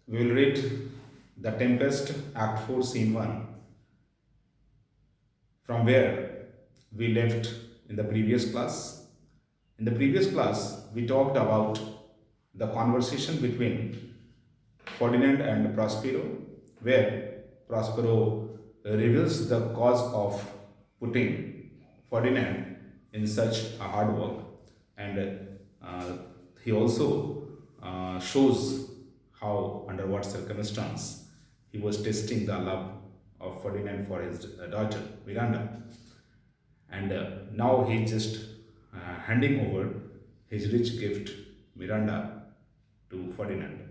We will read The Tempest, Act 4, Scene 1, from where we left in the previous class. In the previous class, we talked about the conversation between Ferdinand and Prospero, where Prospero reveals the cause of putting Ferdinand in such a hard work, and he also shows how, under what circumstance, he was testing the love of Ferdinand for his daughter Miranda, and now he's just handing over his rich gift Miranda to Ferdinand.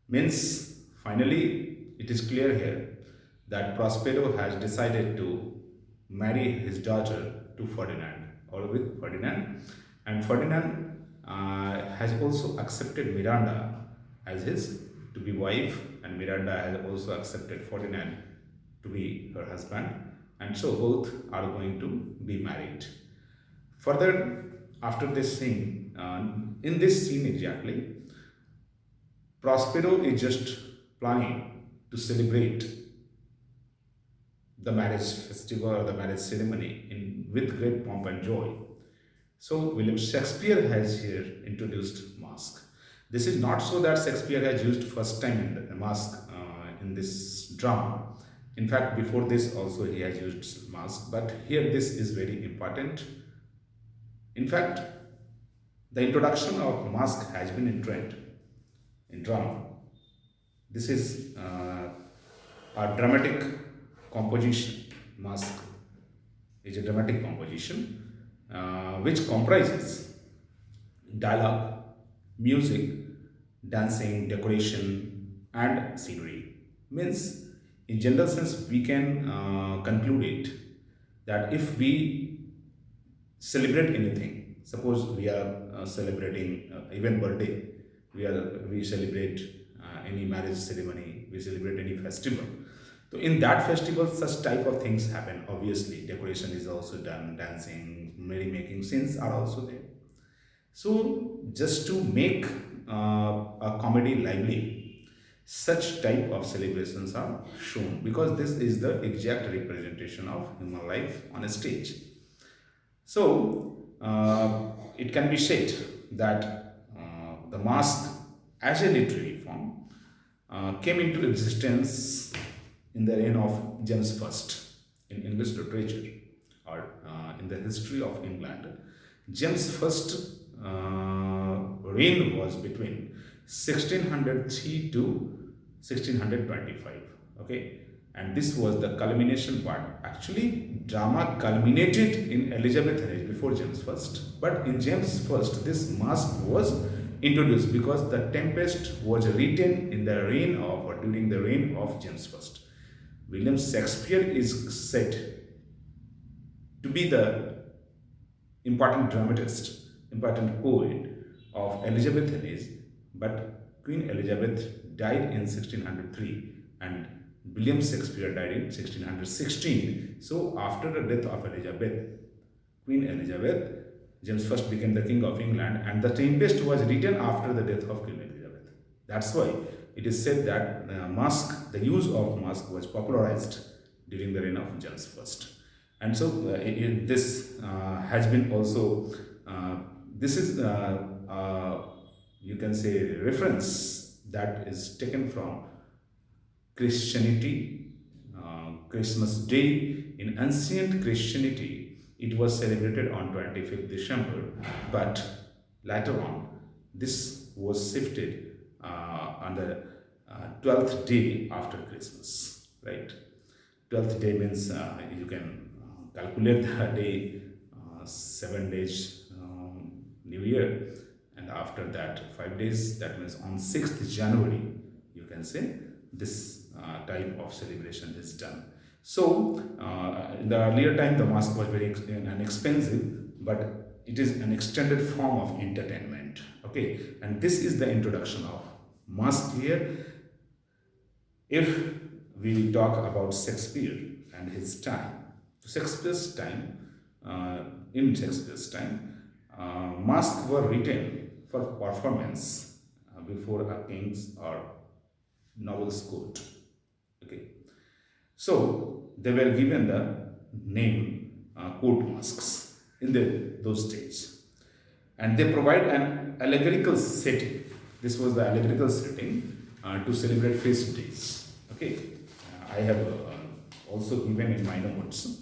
Means finally it is clear here that Prospero has decided to marry his daughter to Ferdinand or with Ferdinand, and Ferdinand has also accepted Miranda as his to be wife, and Miranda has also accepted Ferdinand to be her husband, and so both are going to be married. Further, after this scene, in this scene exactly, Prospero is just planning to celebrate the marriage festival or the marriage ceremony with great pomp and joy. So William Shakespeare has here introduced masque. This is not so that Shakespeare has used first time in the masque in this drama. In fact, before this also he has used masque, but here this is very important. In fact, the introduction of masque has been in trend in drama. This is a dramatic composition. Masque is a dramatic composition which comprises dialogue, music, dancing, decoration, and scenery. Means, in general sense, we can conclude it that if we celebrate anything, suppose we are celebrating even birthday, we celebrate any marriage ceremony, we celebrate any festival, so in that festival such type of things happen. Obviously decoration is also done, dancing, merrymaking scenes are also there. So just to make a comedy lively, such type of celebrations are shown because this is the exact representation of human life on a stage. So it can be said that the masque as a literary form came into existence in the reign of James I in English literature or in the history of England. James reign was between 1603 to 1625. Okay, and this was the culmination part. Actually, drama culminated in Elizabeth age before James I, but in James I, this masque was introduced because the Tempest was written in the reign of or during the reign of James I. William Shakespeare is said to be the important dramatist, important poet of Elizabethan age, but Queen Elizabeth died in 1603 and William Shakespeare died in 1616. So after the death of Elizabeth, Queen Elizabeth, James I became the King of England, and the Tempest was written after the death of Queen Elizabeth. That's why it is said that masque, the use of masque, was popularized during the reign of James I. And so this has been also, this is, you can say, reference that is taken from Christianity, Christmas Day. In ancient Christianity, it was celebrated on 25th December, but later on, this was shifted on the 12th day after Christmas, right? 12th day means you can calculate the day, 7 days, New Year, and after that 5 days, that means on 6th January, you can say this type of celebration is done. So in the earlier time, the masque was very inexpensive, but it is an extended form of entertainment. Okay, and this is the introduction of masque here. If we talk about Shakespeare and his time, Shakespeare's time, in Shakespeare's time, masks were written for performance before a king's or nobles court. Okay, so they were given the name court masks in those days, and they provide an allegorical setting. This was the allegorical setting to celebrate feast days. Okay, I have also given in my notes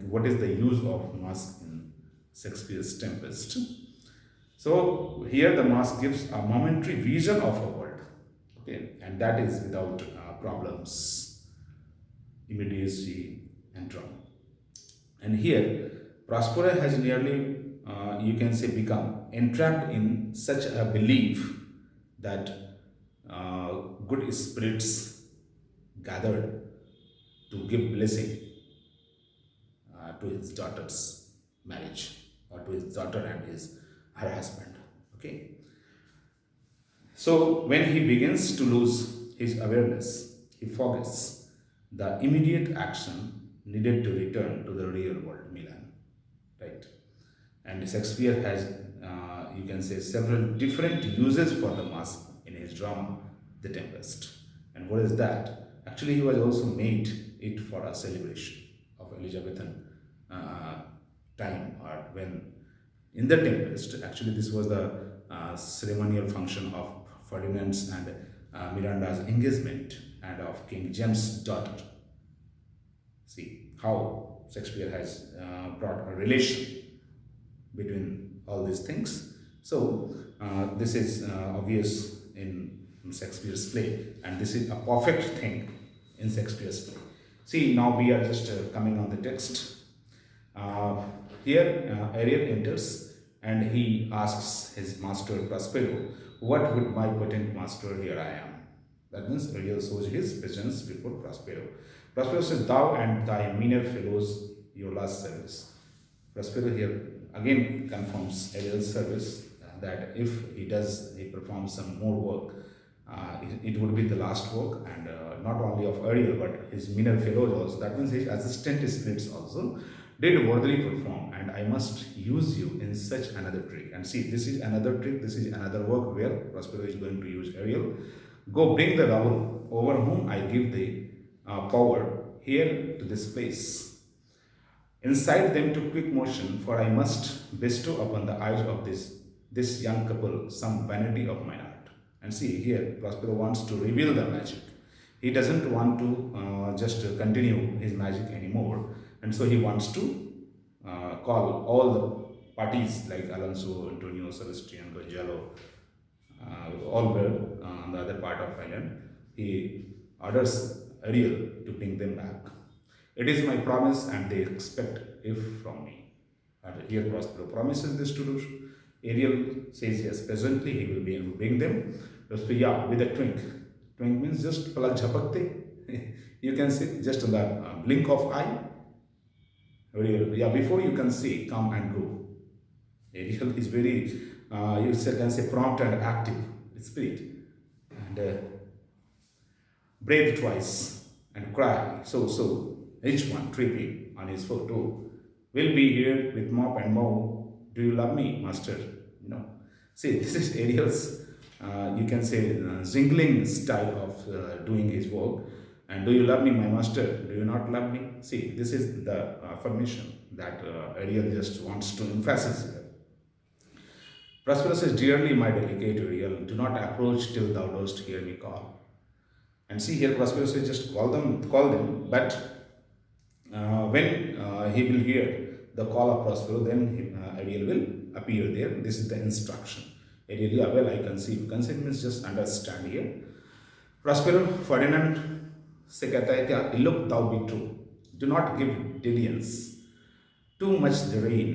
what is the use of mask in Shakespeare's Tempest. So here the mask gives a momentary vision of a world, okay, and that is without problems, immediacy, and drama. And here, Prospero has nearly, you can say, become entrapped in such a belief that good spirits gathered to give blessing to his daughter's marriage, or to his daughter and her husband. Okay. So when he begins to lose his awareness, he forgets the immediate action needed to return to the real world, Milan. Right. And Shakespeare has, you can say, several different uses for the mask in his drama, The Tempest. And what is that? Actually, he was also made it for a celebration of Elizabethan time, or when in the Tempest, actually this was the ceremonial function of Ferdinand's and Miranda's engagement and of King James's daughter. See how Shakespeare has brought a relation between all these things. So this is obvious in Shakespeare's play, and this is a perfect thing in Shakespeare's play. See, now we are just coming on the text. Here Ariel enters and he asks his master Prospero, "What would my potent master, here I am?" That means Ariel shows his presence before Prospero. Prospero says, "Thou and thy meaner fellows, your last service." Prospero here again confirms Ariel's service, that if he performs some more work, it would be the last work, and not only of Ariel but his meaner fellows also. That means his assistant spirits also did worthily perform, and I must use you in such another trick. And see, this is another trick, this is another work where Prospero is going to use Ariel. "Go bring the rabble over whom I give the power here to this place. Incite them to quick motion, for I must bestow upon the eyes of this young couple some vanity of mine art." And see, here Prospero wants to reveal the magic. He doesn't want to just continue his magic anymore, and so he wants to call all the parties like Alonso, Antonio, Celestian, Gonzalo, all were on the other part of island. He orders Ariel to bring them back. "It is my promise, and they expect if from me." And here Prospero promises this to do. Ariel says yes, presently he will be able to bring them. Prospero, yeah, with a twink. Twink means just palak jhapakte. You can say just in the blink of eye. Ariel, yeah, before you can see, come and go. Ariel is very, you can say, prompt and active spirit. And breathe twice and cry. So, each one tripping on his foot. "Oh, will be here with mop and mow. Do you love me, master?" You know. See, this is Ariel's, you can say, jingling style of doing his work. And "Do you love me, my master? Do you not love me?" See, this is the affirmation that Ariel just wants to emphasize here. Prospero says, "Dearly, my delicate Ariel, do not approach till thou dost hear me call." And see, here Prospero says, just call them, but when he will hear the call of Prospero, then Ariel will appear there. This is the instruction. Ariel, yeah, well, I conceive. Conceive means just understand here. Prospero, Ferdinand से कहता है क्या, "Look, thou be true. Do not give dalliance. Too much the rain.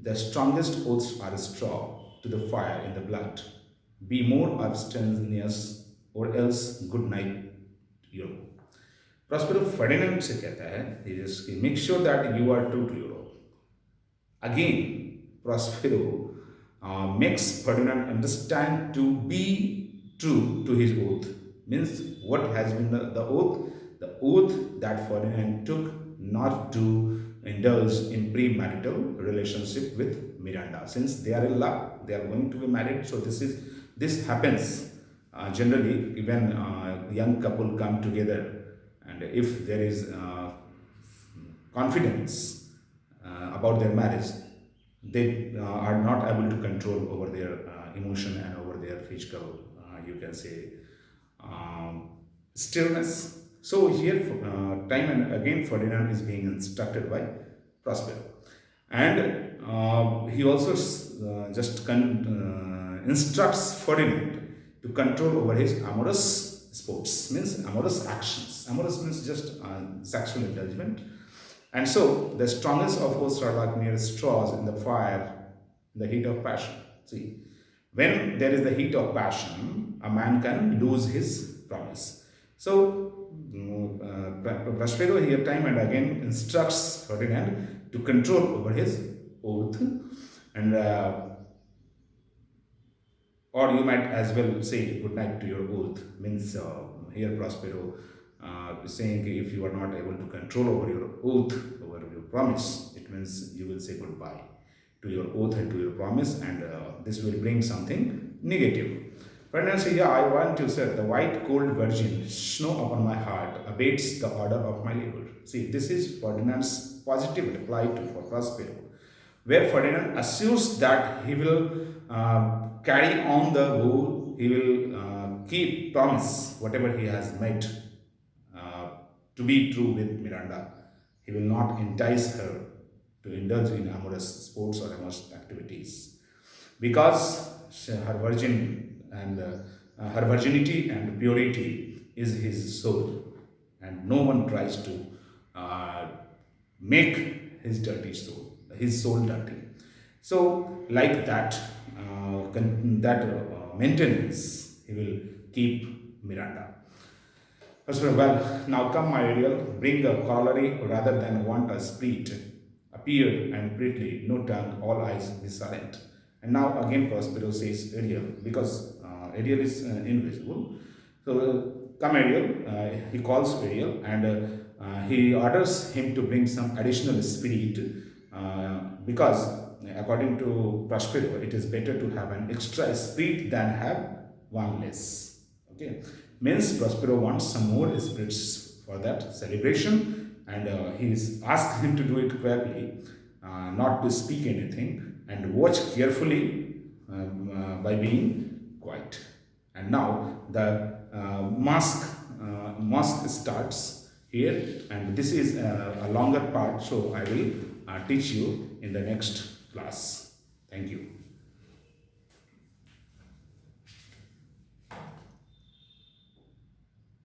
The strongest oaths are straw to the fire in the blood. Be more abstemious, or else good night, you." Prospero Ferdinand से कहता है, he just make sure that you are true to your oath. Again, Prospero makes Ferdinand understand to be true to his oath. Means what has been the oath? The oath that Ferdinand took not to indulge in premarital relationship with Miranda. Since they are in love, they are going to be married. So this happens Generally, when young couple come together, and if there is confidence about their marriage, they are not able to control over their emotion and over their physical, you can say, um, stillness. So here, time and again, Ferdinand is being instructed by Prospero, and he also instructs Ferdinand to control over his amorous sports, means amorous actions. Amorous means just sexual indulgence. And so the strongest of hosts are like mere straws in the fire, in the heat of passion. See, when there is the heat of passion, a man can lose his promise. So, Prospero here time and again instructs Ferdinand to control over his oath, and or you might as well say good night to your oath. Means here Prospero is saying if you are not able to control over your oath, over your promise, it means you will say goodbye to your oath and to your promise, and this will bring something negative. Ferdinand says, yeah, I want you, sir. The white cold virgin snow upon my heart abates the order of my labor. See, this is Ferdinand's positive reply to for Prospero, where Ferdinand assures that he will carry on the vow, he will keep promise whatever he has made to be true with Miranda. He will not entice her to indulge in amorous sports or amorous activities because her virgin and her virginity and purity is his soul, and no one tries to make his soul dirty. So, like that, maintenance, he will keep Miranda. Well, now come, my Ariel, bring a corollary rather than want a sprite. Appeared and prettily, no tongue, all eyes be silent. And now again Prospero says Ariel, because Ariel is invisible. So come Ariel, he calls Ariel, and he orders him to bring some additional spirit because according to Prospero, it is better to have an extra spirit than have one less. Okay, means Prospero wants some more spirits for that celebration, and he's asked him to do it quietly, not to speak anything, and watch carefully by being quiet. And now the mask starts here, and this is a longer part, so I will teach you in the next class. Thank you.